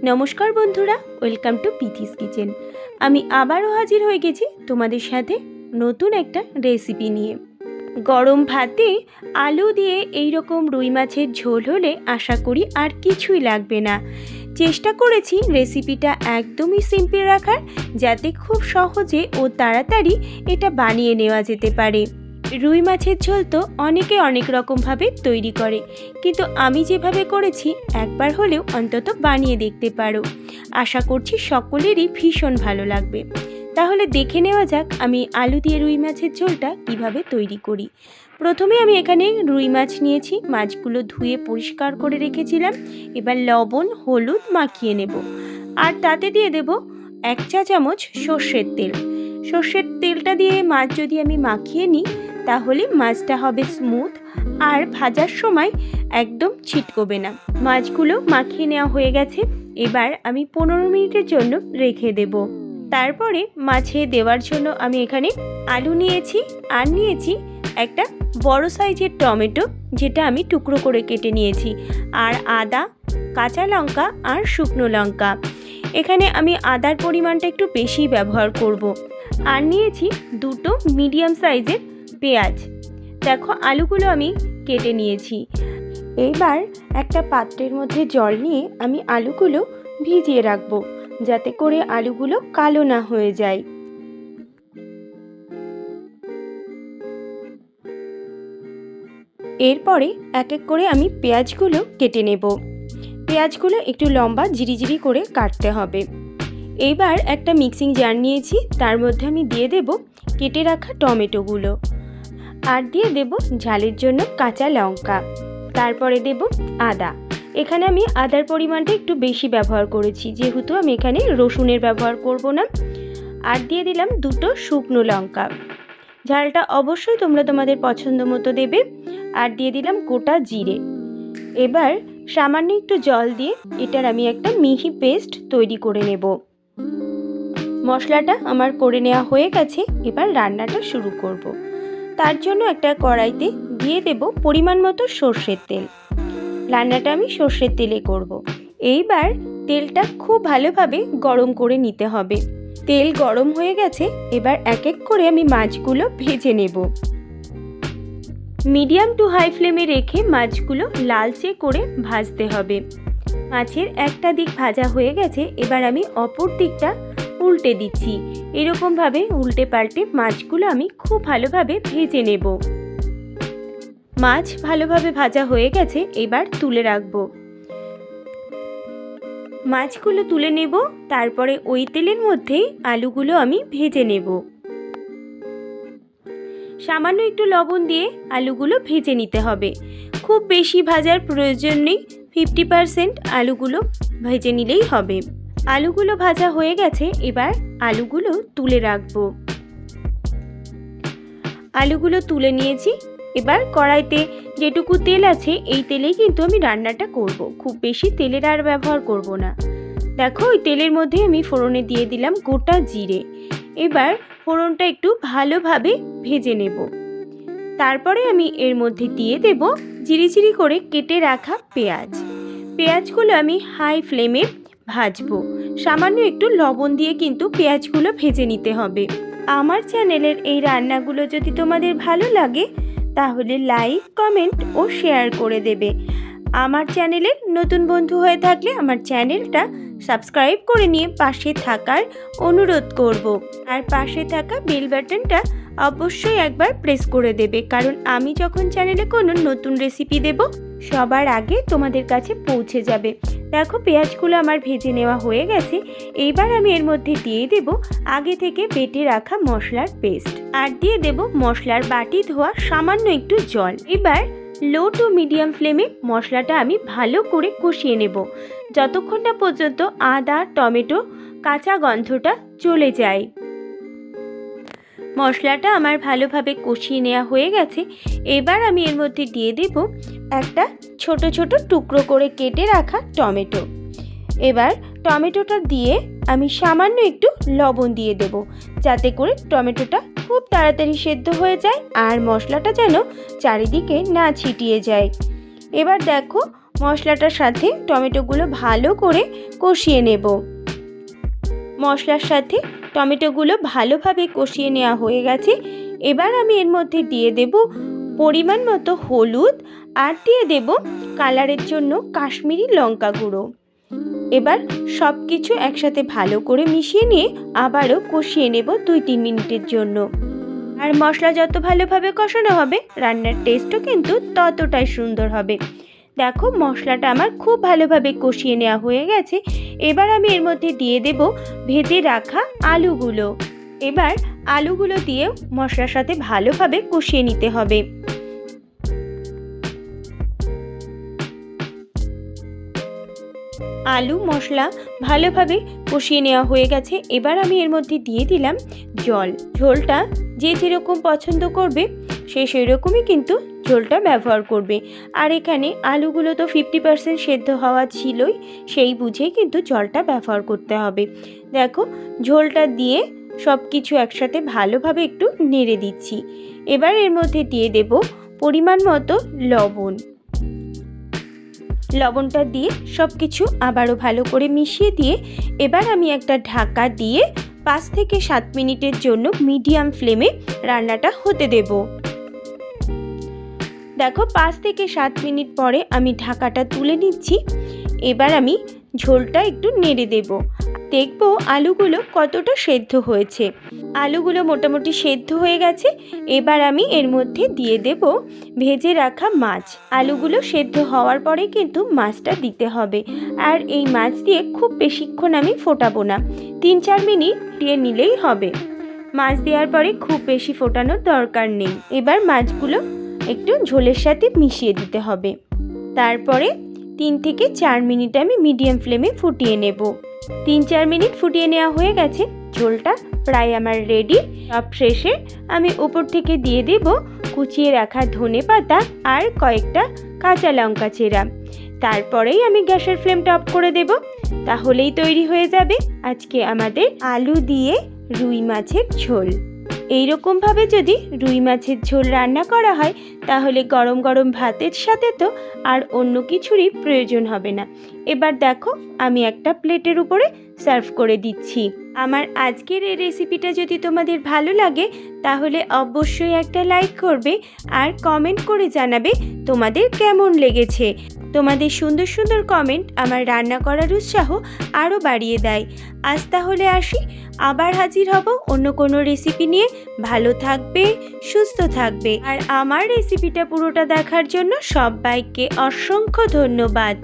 নমস্কার বন্ধুরা, welcome to পিথিস kitchen. আমি আবারও হাজির হয়ে গেছি তোমাদের সাথে নতুন একটা রেসিপি নিয়ে। গরম ভাতে আলু দিয়ে এই রকম রুই মাছের ঝোল হলে আশা করি আর কিছুই লাগবে না। চেষ্টা করেছি রেসিপিটা একদমই সিম্পল রাখার, যাতে খুব সহজে ও তাড়াতাড়ি এটা বানিয়ে নেওয়া যেতে পারে। রুই মাছের ঝোল তো অনেকে অনেক রকমভাবে তৈরি করে, কিন্তু আমি যেভাবে করেছি একবার হলেও অন্তত বানিয়ে দেখতে পারো। আশা করছি সকলেরই ভীষণ ভালো লাগবে। তাহলে দেখে নেওয়া যাক আমি আলু দিয়ে রুই মাছের ঝোলটা কিভাবে তৈরি করি। প্রথমে আমি এখানে রুই মাছ নিয়েছি, মাছগুলো ধুয়ে পরিষ্কার করে রেখেছিলাম। এবার লবণ হলুদ মাখিয়ে নেব, আর তাতে দিয়ে দেব 1 চা চামচ সর্ষের তেল। সর্ষের তেলটা দিয়ে মাছ যদি আমি মাখিয়ে নিই তাহলে মাছটা হবে স্মুথ, আর ভাজার সময় একদম ছিটকবে না। মাছগুলো মাখিয়ে নেওয়া হয়ে গেছে, এবার আমি 15 মিনিটের জন্য রেখে দেব। তারপরে মাছে দেওয়ার জন্য আমি এখানে আলু নিয়েছি, আর নিয়েছি একটা বড় সাইজের টমেটো, যেটা আমি টুকরো করে কেটে নিয়েছি, আর আদা, কাঁচা লঙ্কা আর শুকনো লঙ্কা। এখানে আমি আদার পরিমাণটা একটু বেশি ব্যবহার করব। আর নিয়েছি 2টো মিডিয়াম সাইজের পেঁয়াজ। দেখো আলুগুলো আমি কেটে নিয়েছি। এইবার একটা পাত্রের মধ্যে জল নিয়ে আমি আলুগুলো ভিজিয়ে রাখবো, যাতে করে আলুগুলো কালো না হয়ে যায়। এরপরে এক এক করে আমি পেঁয়াজগুলো কেটে নেব। পেঁয়াজগুলো একটু লম্বা ঝিরিঝিরি করে কাটতে হবে। এইবার একটা মিক্সিং জার নিয়েছি, তার মধ্যে আমি দিয়ে দেব কেটে রাখা টমেটোগুলো, আর দিয়ে দেব ঝালের জন্য কাঁচা লঙ্কা, তারপরে দেব আদা। এখানে আমি আদার পরিমাণটা একটু বেশি ব্যবহার করেছি, যেহেতু আমি এখানে রসুনের ব্যবহার করব না। আর দিয়ে দিলাম 2টো শুকনো লঙ্কা। ঝালটা অবশ্যই তোমরা তোমাদের পছন্দ মতো দেবে। আর দিয়ে দিলাম গোটা জিরে। এবার সামান্য একটু জল দিয়ে এটার আমি একটা মিহি পেস্ট তৈরি করে নেব। মশলাটা আমার করে নেওয়া হয়ে গেছে, এবার রান্নাটা শুরু করব। তার জন্য একটা কড়াইতে দিয়ে দেব পরিমাণ মতো সর্ষের তেল। রান্নাটা আমি সর্ষের তেলে করব। এইবার তেলটা খুব ভালোভাবে গরম করে নিতে হবে। তেল গরম হয়ে গেছে, এবার এক এক করে আমি মাছগুলো ভেজে নেব। মিডিয়াম টু হাই ফ্লেমে রেখে মাছগুলো লালচে করে ভাজতে হবে। মাছের একটা দিক ভাজা হয়ে গেছে, এবার আমি অপর দিকটা উল্টে দিচ্ছি। এরকমভাবে উল্টে পাল্টে মাছগুলো আমি খুব ভালোভাবে ভেজে নেব। মাছ ভালোভাবে ভাজা হয়ে গেছে, এবার তুলে রাখবো। মাছগুলো তুলে নেব, তারপরে ওই তেলের মধ্যেই আলুগুলো আমি ভেজে নেব। সামান্য একটু লবণ দিয়ে আলুগুলো ভেজে নিতে হবে। খুব বেশি ভাজার প্রয়োজন নেই, 50% আলুগুলো ভেজে নিলেই হবে। আলুগুলো ভাজা হয়ে গেছে, এবার আলুগুলো তুলে রাখবো। আলুগুলো তুলে নিয়েছি। এবার কড়াইতে যেটুকু তেল আছে এই তেলেই কিন্তু আমি রান্নাটা করব। খুব বেশি তেলের আর ব্যবহার করব না। দেখো ওই তেলের মধ্যে আমি ফোড়নে দিয়ে দিলাম গোটা জিরে। এবার ফোড়নটা একটু ভালোভাবে ভেজে নেব। তারপরে আমি এর মধ্যে দিয়ে দেব ঝিরিঝিরি করে কেটে রাখা পেঁয়াজ। পেঁয়াজগুলো আমি হাই ফ্লেমে ভাজবো। সামান্য একটু লবণ দিয়ে কিন্তু পেঁয়াজগুলো ভেজে নিতে হবে। আমার চ্যানেলের এই রান্নাগুলো যদি তোমাদের ভালো লাগে তাহলে লাইক, কমেন্ট ও শেয়ার করে দেবে। আমার চ্যানেলের নতুন বন্ধু হয়ে থাকলে আমার চ্যানেলটা সাবস্ক্রাইব করে নিয়ে পাশে থাকার অনুরোধ করব। আর পাশে থাকা বেল বাটনটা অবশ্যই একবার প্রেস করে দেবে, কারণ আমি যখন চ্যানেলে কোনো নতুন রেসিপি দেব সবার আগে তোমাদের কাছে পৌঁছে যাবে। দেখো পেঁয়াজগুলো আমার ভেজে নেওয়া হয়ে গেছে। এইবার আমি এর মধ্যে দিয়ে দেব আগে থেকে বেটে রাখা মশলার পেস্ট, আর দিয়ে দেব মশলার বাটি ধোয়া সামান্য একটু জল। এবার লো টু মিডিয়াম ফ্লেমে মশলাটা আমি ভালো করে কষিয়ে নেব, যতক্ষণ না পর্যন্ত আদা টমেটো কাঁচা গন্ধটা চলে যায়। মশলাটা আমার ভালোভাবে কষিয়ে নেওয়া হয়ে গেছে। এবার আমি এর মধ্যে দিয়ে দেব একটা ছোট ছোট টুকরো করে কেটে রাখা টমেটো। এবার টমেটোটা দিয়ে আমি সামান্য একটু লবণ দিয়ে দেব, যাতে করে টমেটোটা খুব তাড়াতাড়ি সেদ্ধ হয়ে যায় আর মশলাটা যেন চারিদিকে না ছিটিয়ে যায়। এবার দেখো মশলাটার সাথে টমেটোগুলো ভালো করে কষিয়ে নেব। মশলার সাথে টমেটোগুলো ভালোভাবে কষিয়ে নেওয়া হয়ে গেছে। এবার আমি এর মধ্যে দিয়ে দেব পরিমাণ মতো হলুদ আর দিয়ে দেব কালারের জন্য কাশ্মীরি লঙ্কা গুঁড়ো। এবার সব কিছু একসাথে ভালো করে মিশিয়ে নিয়ে আবারও কষিয়ে নেব 2-3 মিনিটের জন্য। আর মশলা যত ভালোভাবে কষানো হবে রান্নার টেস্টও কিন্তু ততটাই সুন্দর হবে। দেখো মশলাটা আমার খুব ভালোভাবে কষিয়ে নেওয়া হয়ে গেছে। এবার আমি এর মধ্যে দিয়ে দেব ভেজে রাখা আলুগুলো। এবার আলুগুলো দিয়েও মশলার সাথে ভালোভাবে কষিয়ে নিতে হবে। আলু মশলা ভালোভাবে কষিয়ে নেওয়া হয়ে গেছে। এবার আমি এর মধ্যে দিয়ে দিলাম জল। ঝোলটা যে যেরকম পছন্দ করবে সে সেরকমই কিন্তু ঝোলটা ব্যবহার করবে। আর এখানে আলুগুলো তো 50% সেদ্ধ হওয়া ছিলই, সেই বুঝেই কিন্তু জলটা ব্যবহার করতে হবে। দেখো ঝোলটা দিয়ে সব কিছু একসাথে ভালোভাবে একটু নেড়ে দিচ্ছি। এবার এর মধ্যে দিয়ে দেব পরিমাণ মতো লবণ। লবণটা দিয়ে সব কিছু আবারও ভালো করে মিশিয়ে দিয়ে এবার আমি একটা ঢাকা দিয়ে 5 থেকে 7 মিনিটের জন্য মিডিয়াম ফ্লেমে রান্নাটা হতে দেব। দেখো 5 থেকে 7 মিনিট পরে আমি ঢাকাটা তুলে নিচ্ছি। এবার আমি ঝোলটা একটু নেড়ে দেব, দেখবো আলুগুলো কতটা সেদ্ধ হয়েছে। আলুগুলো মোটামুটি সেদ্ধ হয়ে গেছে। এবার আমি এর মধ্যে দিয়ে দেব ভেজে রাখা মাছ। আলুগুলো সেদ্ধ হওয়ার পরে কিন্তু মাছটা দিতে হবে। আর এই মাছ দিয়ে খুব বেশিক্ষণ আমি ফোটাবো না, 3-4 মিনিট দিয়ে নিলেই হবে। মাছ দেওয়ার পরে খুব বেশি ফোটানোর দরকার নেই। এবার মাছগুলো একটু ঝোলের সাথে মিশিয়ে দিতে হবে। তারপরে 3 থেকে 4 মিনিট আমি মিডিয়াম ফ্লেমে ফুটিয়ে নেব। 3-4 মিনিট ফুটিয়ে নেওয়া হয়ে গেছে। ঝোলটা প্রায় আমার রেডি। সব শেষে আমি উপর থেকে দিয়ে দেব কুচিয়ে রাখা ধনেপাতা আর কয়েকটা কাঁচা লঙ্কা চেরা। তারপরেই আমি গ্যাসের ফ্লেমটা অফ করে দেব। তাহলেই তৈরি হয়ে যাবে আজকে আমাদের আলু দিয়ে রুই মাছের ঝোল। এইরকমভাবে যদি রুই মাছের ঝোল রান্না করা হয় তাহলে গরম গরম ভাতের সাথে তো আর অন্য কিছুরই প্রয়োজন হবে না। এবার দেখো আমি একটা প্লেটের উপরে সার্ভ করে দিচ্ছি। আমার আজকের এই রেসিপিটা যদি তোমাদের ভালো লাগে তাহলে অবশ্যই একটা লাইক করবে আর কমেন্ট করে জানাবে তোমাদের কেমন লেগেছে। তোমাদের সুন্দর সুন্দর কমেন্ট আমার রান্না করার উৎসাহ আরও বাড়িয়ে দেয়। আজ তাহলে আসি, আবার হাজির হব অন্য কোনো রেসিপি নিয়ে। ভালো থাকবে, সুস্থ থাকবে। আর আমার রেসিপিটা পুরোটা দেখার জন্য সবাইকে অসংখ্য ধন্যবাদ।